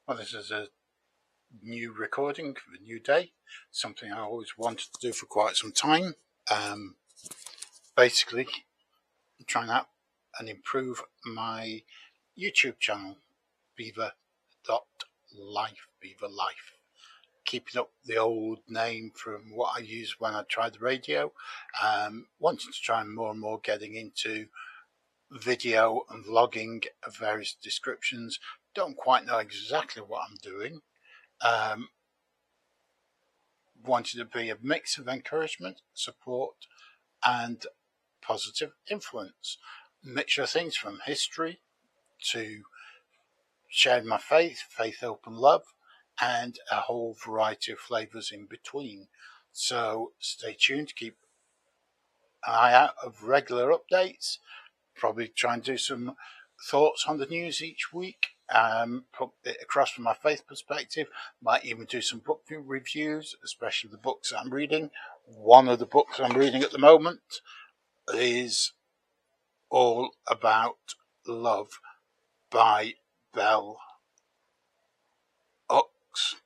Well, this is a new recording for a new day, something I always wanted to do for quite some time. Basically, trying out and improve my YouTube channel, beaver.life, Beaver Life. Keeping up the old name from what I used when I tried the radio. Wanting to try more and more getting into video and vlogging of various descriptions. Don't quite know exactly what I'm doing. Wanted to be a mix of encouragement, support, and positive influence. Mixture of things from history to sharing my faith, hope, and love, and a whole variety of flavours in between. So stay tuned, keep an eye out of regular updates. Probably try and do some thoughts on the news each week. Put it across from my faith perspective. Might even do some book reviews, especially the books I'm reading. One of the books I'm reading at the moment is All About Love by Bell Hooks.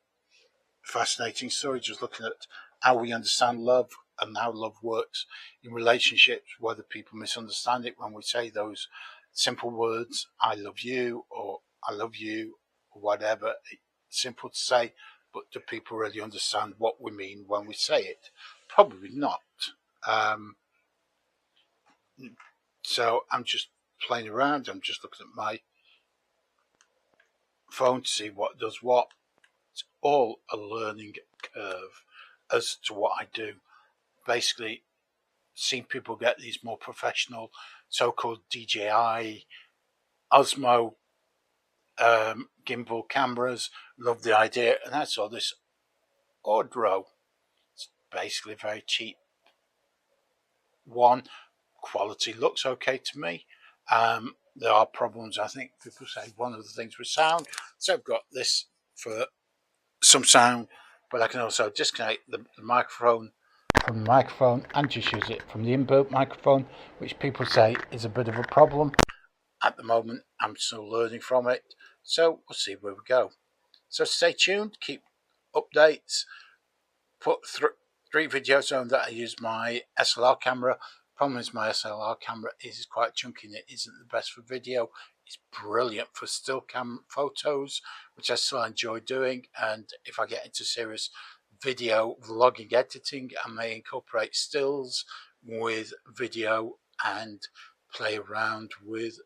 Fascinating story, just looking at how we understand love and how love works in relationships, whether people misunderstand it when we say those simple words, I love you, or I love you, or whatever. It's simple to say, but do people really understand what we mean when we say it? Probably not. So I'm just playing around. I'm just looking at my phone to see what does what. It's all a learning curve as to what I do. Basically, seeing people get these more professional so-called DJI Osmo gimbal cameras. Love the idea, and I saw this Audro. It's basically a very cheap one. Quality looks okay to me. There are problems, I think people say. One of the things with sound, so I've got this for some sound, but I can also disconnect the microphone from the microphone and just use it from the inbuilt microphone, which people say is a bit of a problem. At the moment, I'm still learning from it, so we'll see where we go. So stay tuned, keep updates. Put 3 videos on that I use my SLR camera. Problem is my SLR camera is quite chunky and it isn't the best for video. It's brilliant for still cam photos, which I still enjoy doing, and if I get into serious video vlogging editing, I may incorporate stills with video and play around with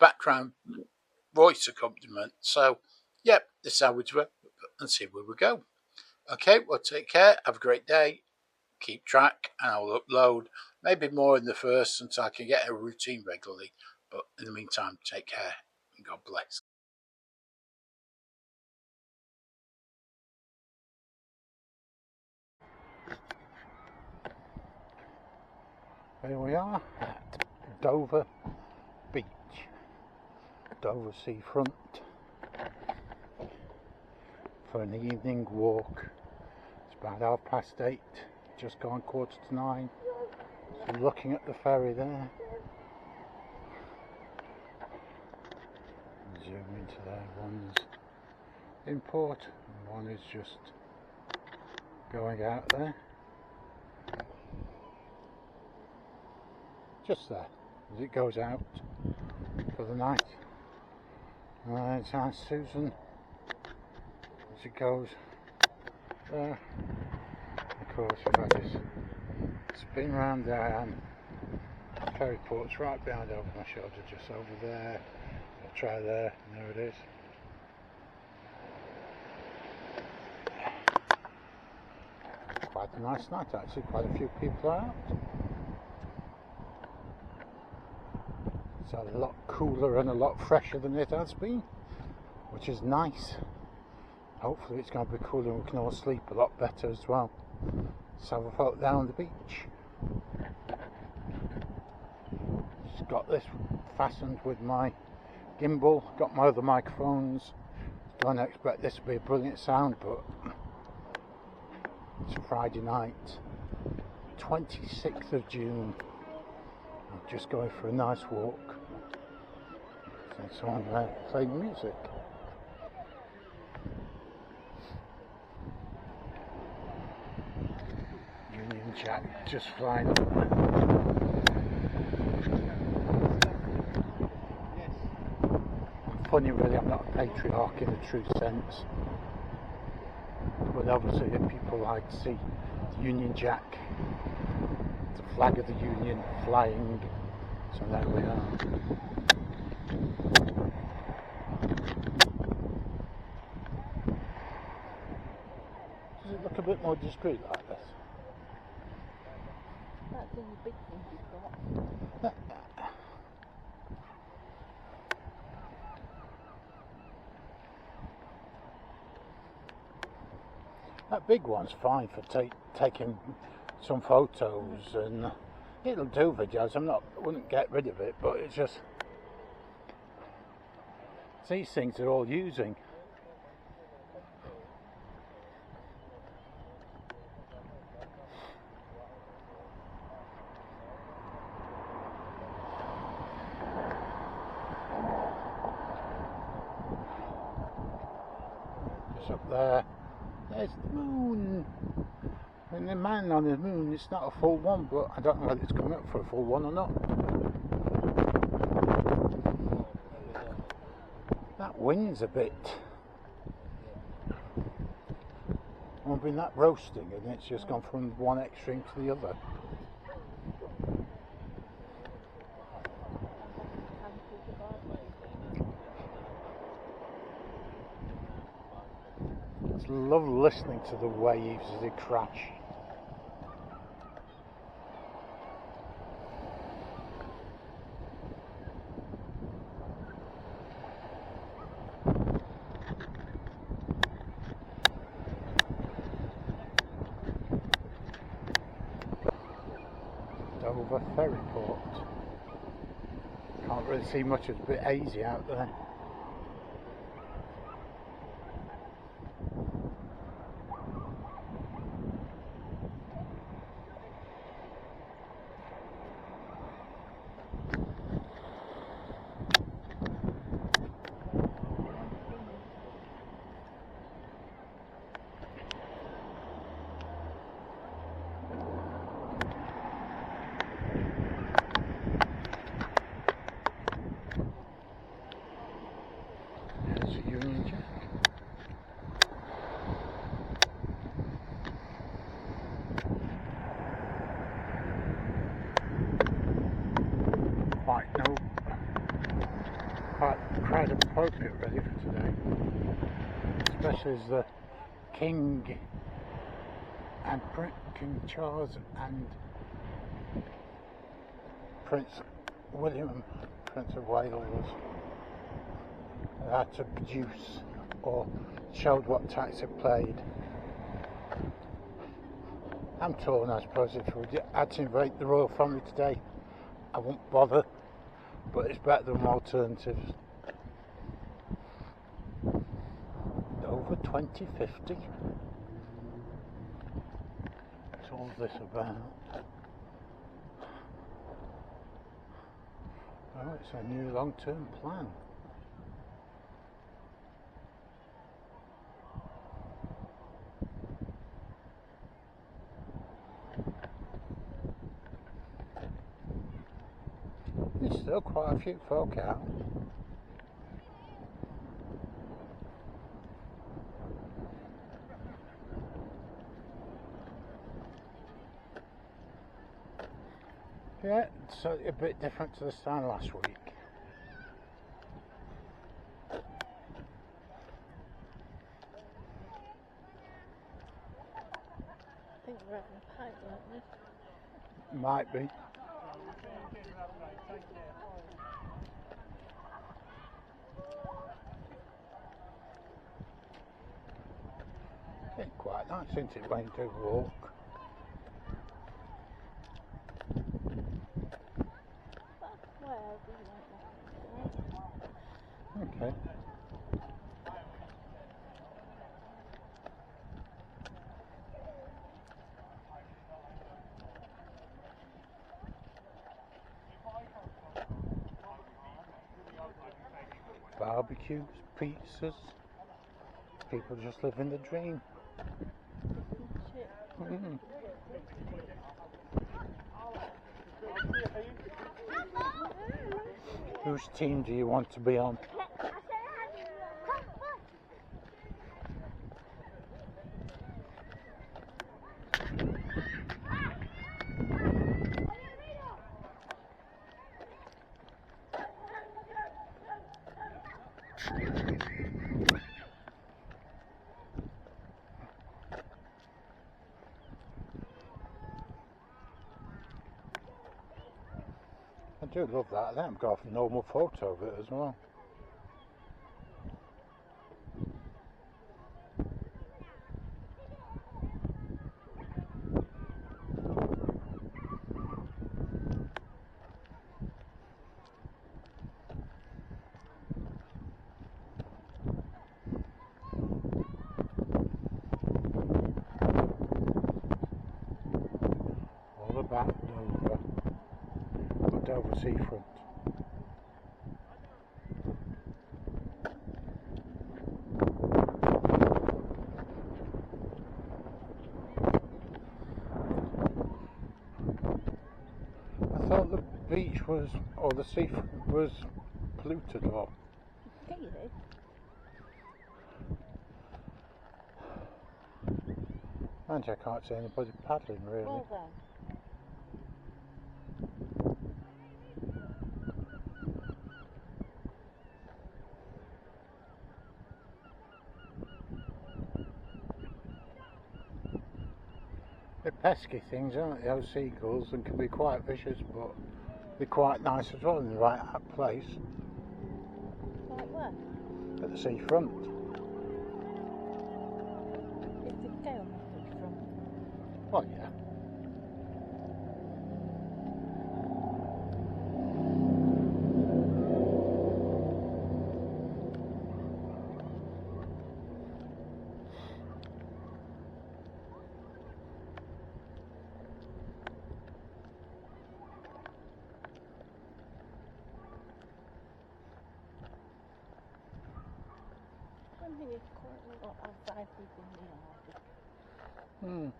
background voice accompaniment. So yep, this is how we do it, and see where we go. Okay, well, take care, have a great day, keep track, and I'll upload maybe more in the first until I can get a routine regularly. But in the meantime, take care and God bless. Here we are at Dover Beach, Dover seafront, for an evening walk. It's about 8:30, just gone 8:45. So looking at the ferry there. Zoom into there. One's in port and one is just going out there. Just there as it goes out for the night. It's Aunt Susan as it goes there. Of course, we've had this spin round there, and the ferry port's right behind over my shoulder, just over there. I'll try there, and there it is. Quite a nice night actually, quite a few people are out. It's a lot cooler and a lot fresher than it has been, which is nice. Hopefully it's going to be cooler and we can all sleep a lot better as well. So we've out down on the beach. Just got this fastened with my gimbal, got my other microphones. Don't expect this to be a brilliant sound, but it's a Friday night, 26th of June. I'm just going for a nice walk. There's someone there playing music. Jack just flying up. Funny really, I'm not a patriarch in a true sense, but obviously people like to see the Union Jack, the flag of the Union flying, so there we are. Does it look a bit more discreet like this? That's the only big thing you've got. That big one's fine for taking some photos, and it'll do videos. I wouldn't get rid of it, but it's just these things are all using. Just up there. There's the moon. And the man on the moon, it's not a full one, but I don't know whether it's coming up for a full one or not. That wind's a bit... I've been that roasting, and it's just gone from one extreme to the other. I love listening to the waves as they crash. Dover ferry port. Can't really see much, it's a bit hazy out there. Union Jack. Quite appropriate really for today, especially as the King and King Charles and Prince William, Prince of Wales, had to produce or showed what tax it played. I'm torn, I suppose. If we had to invite the royal family today, I won't bother, but it's better than alternatives. Over 2050. What's all this about? Oh, it's a new long-term plan. There's still quite a few folk out. Yeah, it's a bit different to the stand last week. I think we're having a pint, aren't we? Might be. It's quite nice, isn't it, when you do a walk? Okay. Barbecues, pizzas, people just living the dream. Whose team do you want to be on? I do love that. Let them go off a normal photo of it as well. All about Dover seafront. I thought the beach was, or the seafront was polluted, or Really? mind you, I can't see anybody paddling really. Well done. They're pesky things, aren't they, those seagulls, and can be quite vicious, but they're quite nice as well in the right place. Like where? At the seafront. It's the tail method from. Well, yeah. I think it's quite a lot of vibrant in the harbour.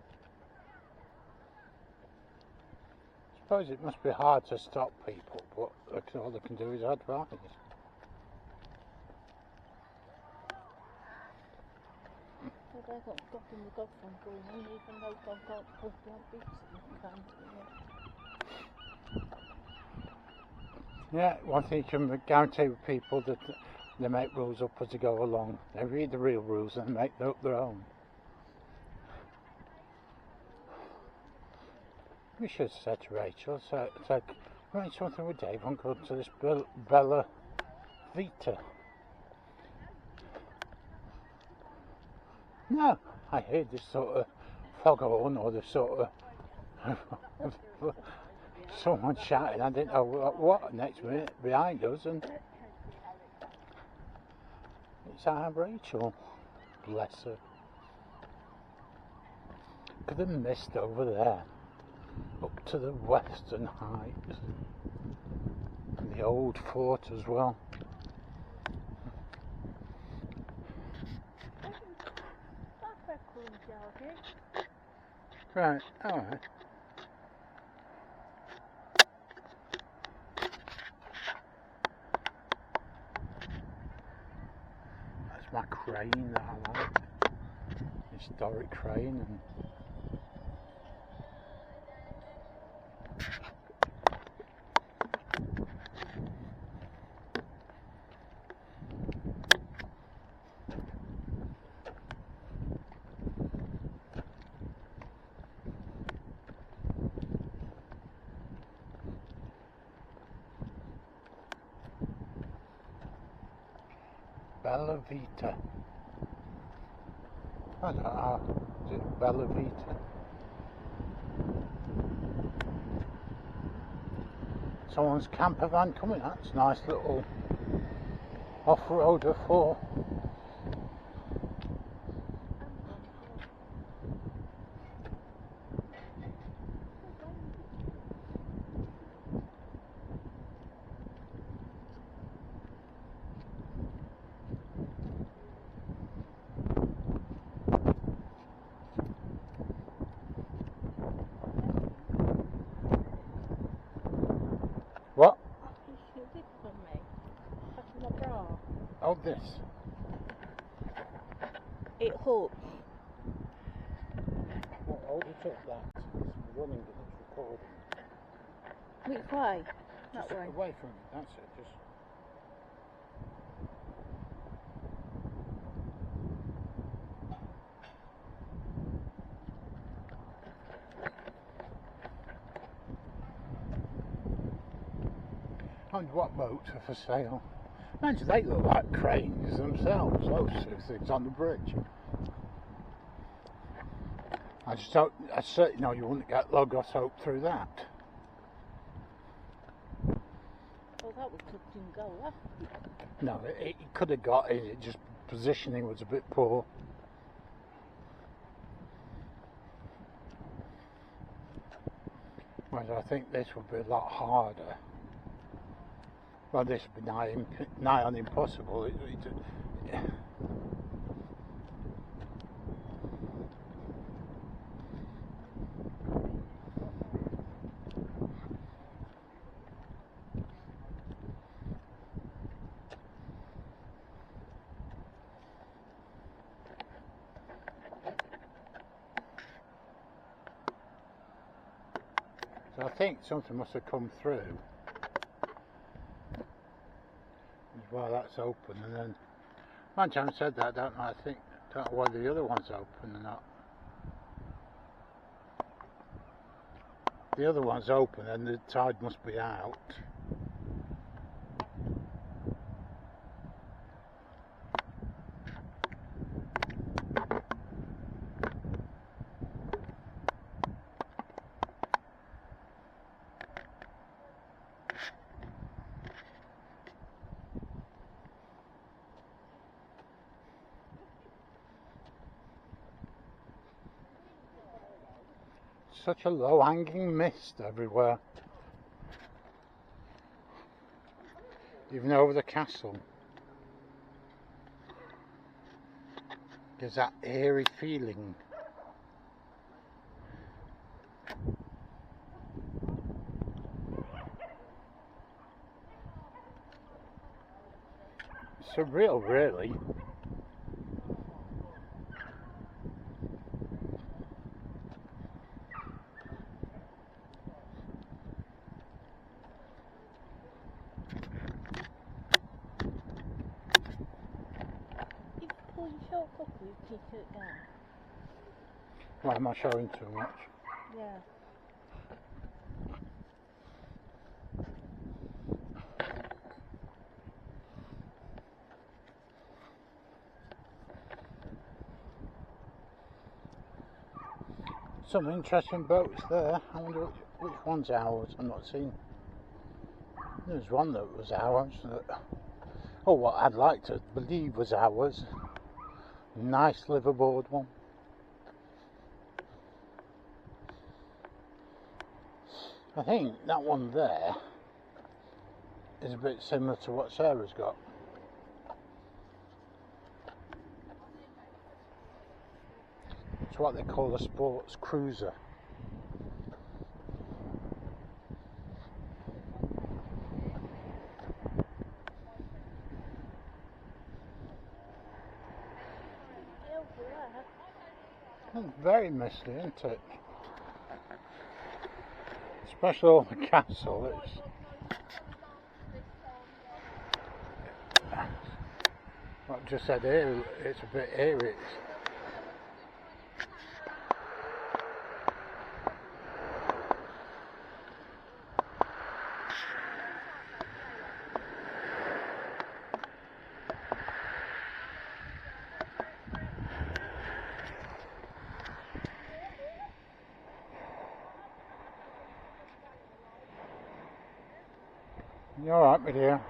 Suppose it must be hard to stop people, but all they can do is advise. So they're not stopping the dog from going in, even though they've got blood beats in the country. Yeah, one thing you can guarantee with people that they make rules up as they go along. They read the real rules and make up their own. We should have said to Rachel, write something with Dave and go to this Bella Vita. No, I heard this sort of foghorn or this sort of someone shouting. I didn't know what next minute behind us, and it's our Rachel. Bless her. Look at the mist over there, up to the western heights, and the old fort as well. Right, alright. That's my crane that I like. Historic crane. And Bella Vita. I don't know. Is it Bella Vita? Someone's camper van coming. That's a nice little off-roader for. What? You should it for me. Oh, this. It hooks. Well, hold it up, that. It's running, but it's recording. Which way? Just That way. away from it, that's it. Just. And what boats are for sale? Imagine they look like cranes themselves, those two things on the bridge. I certainly know you wouldn't get Logos Hope through that. Well, that was tucked in goal, huh? No, it could have got in, it just positioning was a bit poor. Whereas I think this would be a lot harder. Well, this would be nigh on impossible. So I think something must have come through. Well, that's open, and then one time I said that, don't know. Don't know whether the other one's open or not. The other one's open, and the tide must be out. Such a low-hanging mist everywhere, even over the castle. Gives that eerie feeling. Surreal, really. Pull your short up, you kick it down. Why am I showing too much? Yeah. Some interesting boats there. I wonder which one's ours. I'm not seeing. There's one that was ours. What I'd like to believe was ours. Nice liveaboard one. I think that one there is a bit similar to what Sarah's got. It's what they call a sports cruiser. It's very misty, isn't it? Especially on the castle. Like I just said here, it's a bit eerie. You alright, my dear?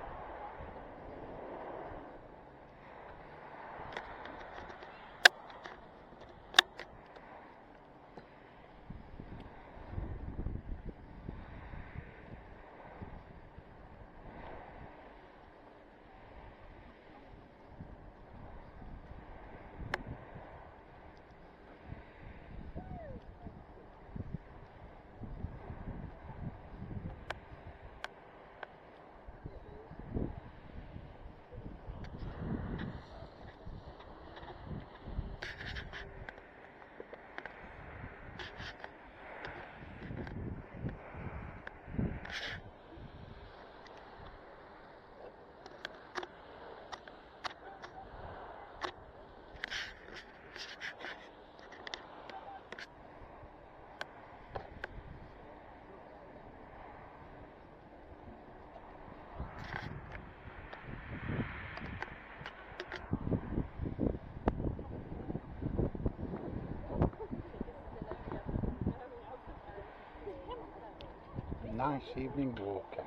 nice evening walk out.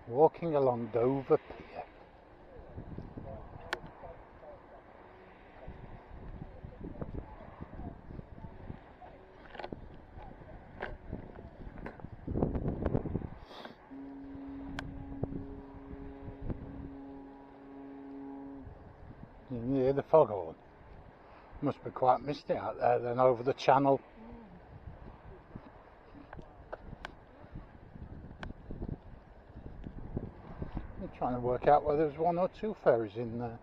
Walking along Dover Pier. You can hear the foghorn. Must be quite misty out there then over the channel. I'm trying to work out whether there's one or two ferries in there.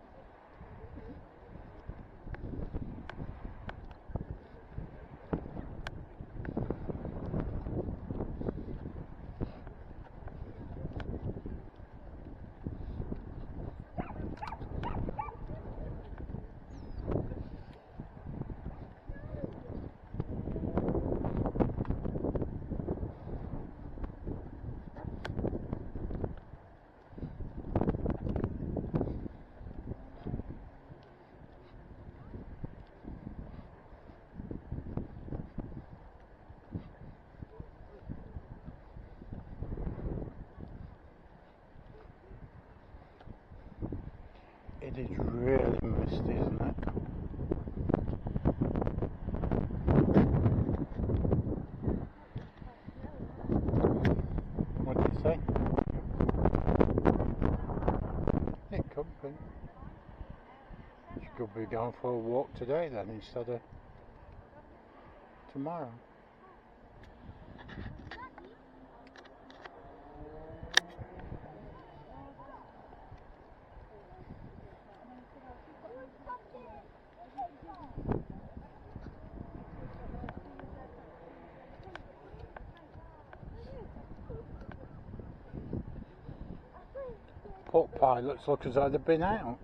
It is really misty, isn't it? What did you say? It could be. You could be going for a walk today then instead of tomorrow. Port pilots look as though they've been out.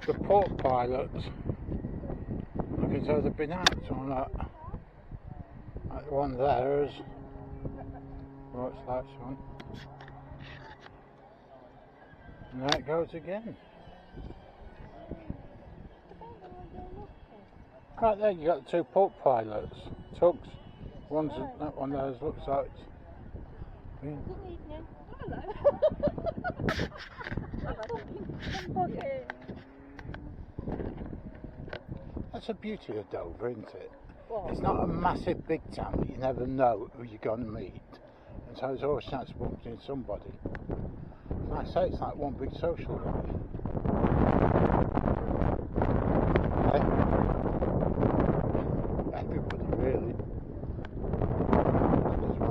The port pilots look as though they've been out. So I'm like the one there is. Oh, it's that one. And there it goes again. Right there, you got the two port pilots. Tugs. One's that one there looks like it's been. Good evening. Hello. That's the beauty of Dover, isn't it? What? It's not a massive big town that you never know who you're going to meet. And so there's always a chance of bumping into somebody. Like I say, it's like one big social life. Everybody really.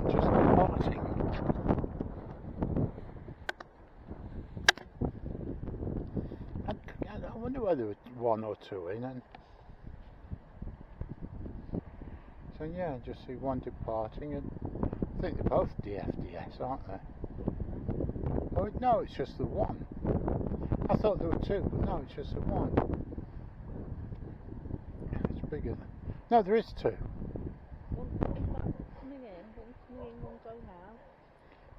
There's one just departing. I wonder whether there was one or two in. And so yeah, I just see one departing, and I think they're both DFDS, aren't they? Oh no, it's just the one. I thought there were two, but no, it's just the one. It's bigger than... No, there is two. One's coming in, one's going out.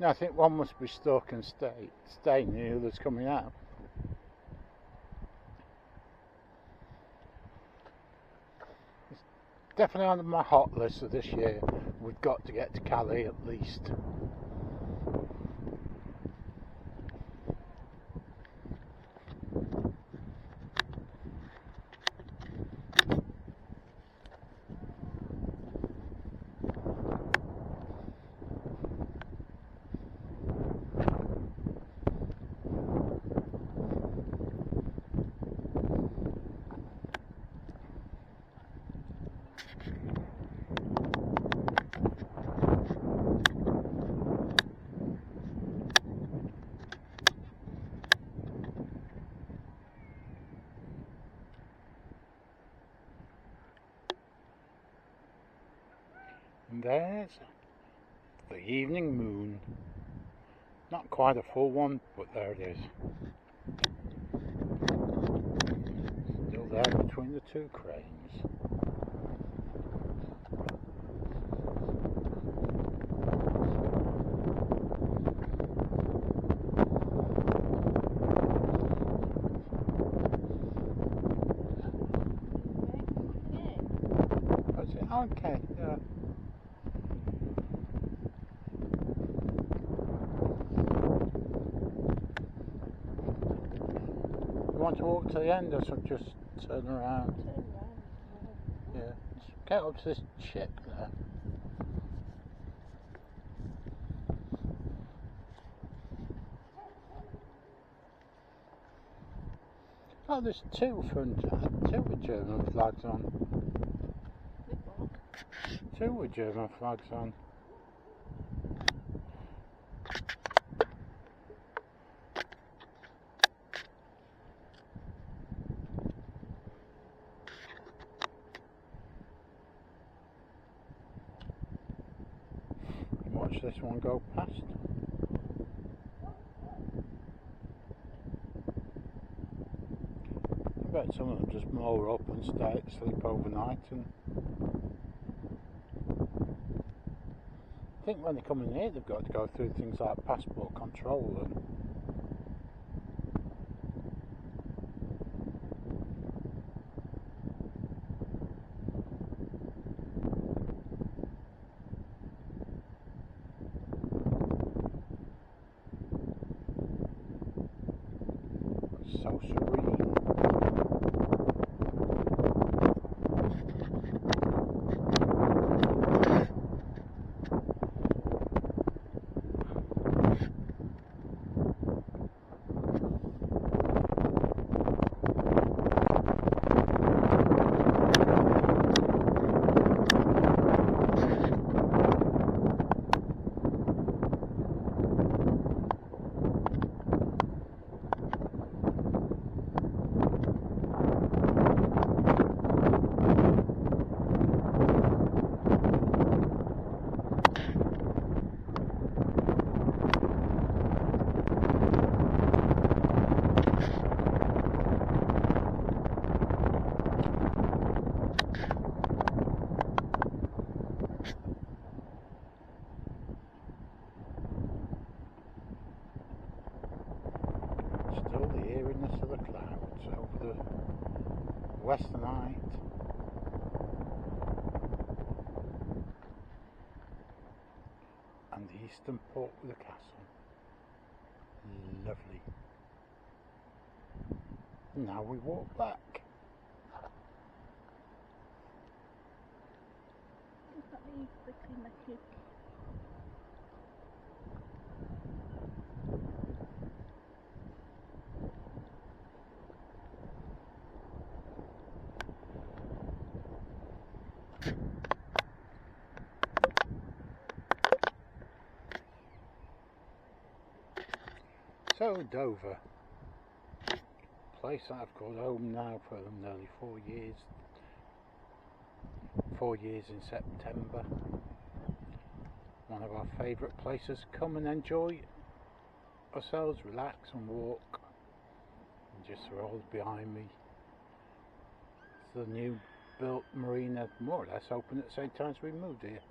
No, I think one must be stuck and staying, and the other's coming out. It's definitely on my hot list of this year. We've got to get to Calais at least. And there's the evening moon. Not quite a full one, but there it is. Still there between the two cranes. Okay, yeah. You want to walk to the end or so just turn around? Turn round. Yeah. Just get up to this chip there. Oh, there's two with German flags on. With what? Two with German flags on. Watch this one go past. I bet some of them just moor up and stay sleep overnight. And I think when they come in here, they've got to go through things like passport control and. So serene. Still the eeriness of the clouds over the western height. And the eastern port with the castle. Lovely. Now we walk back. Is that the quickly make it? So Dover, place I've called home now for nearly 4 years. 4 years in September. One of our favourite places. Come and enjoy ourselves, relax and walk. And just the road behind me, it's the new built marina, more or less open at the same time as we moved here.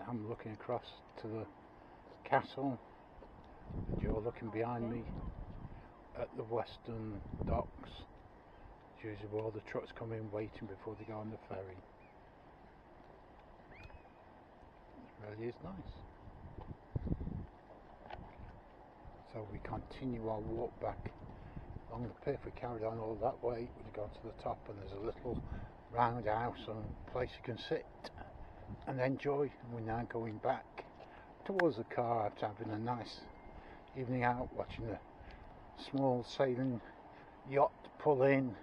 I'm looking across to the castle. You're looking behind me at the western docks. It's usually where all the trucks come in waiting before they go on the ferry. It really is nice. So we continue our walk back along the pier. We carried on all that way, we go to the top and there's a little roundhouse and place you can sit and enjoy. And we're now going back towards the car after having a nice evening out, watching a small sailing yacht pull in,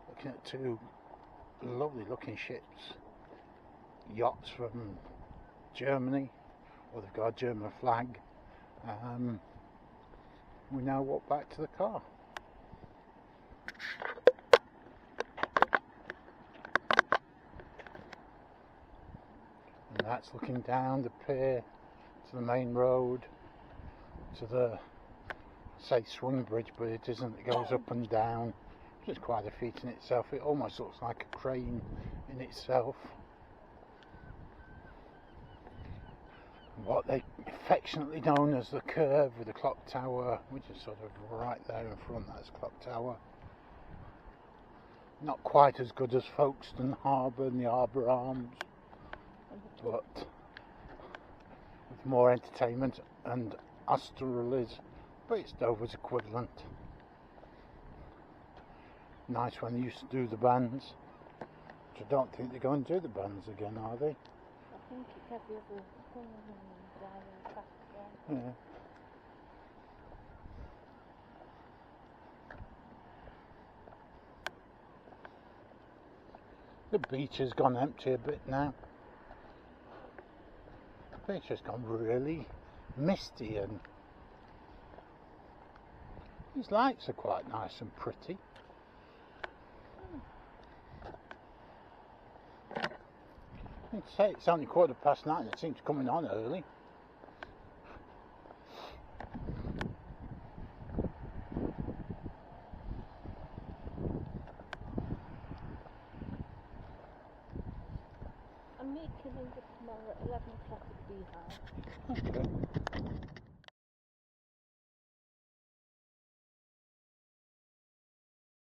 looking at two lovely looking ships, yachts from Germany, or they've got a German flag. We now walk back to the car. And that's looking down the pier to the main road, to the, say, swing bridge, but it isn't. It goes up and down, which is quite a feat in itself. It almost looks like a crane in itself. What they affectionately known as the curve with the clock tower, which is sort of right there in front. That's clock tower. Not quite as good as Folkestone Harbour and the Harbour Arms, but with more entertainment, and Austral is, but it's Dover's equivalent. Nice when they used to do the bands, which I don't think they're going to do the bands again, are they? I think it's every other past Yeah. The beach has gone empty a bit now. The beach has gone really misty, and these lights are quite nice and pretty. I'd say it's only 9:15 and it seems coming on early. I'm meeting Linda tomorrow at 11 o'clock at the Beehive. Okay.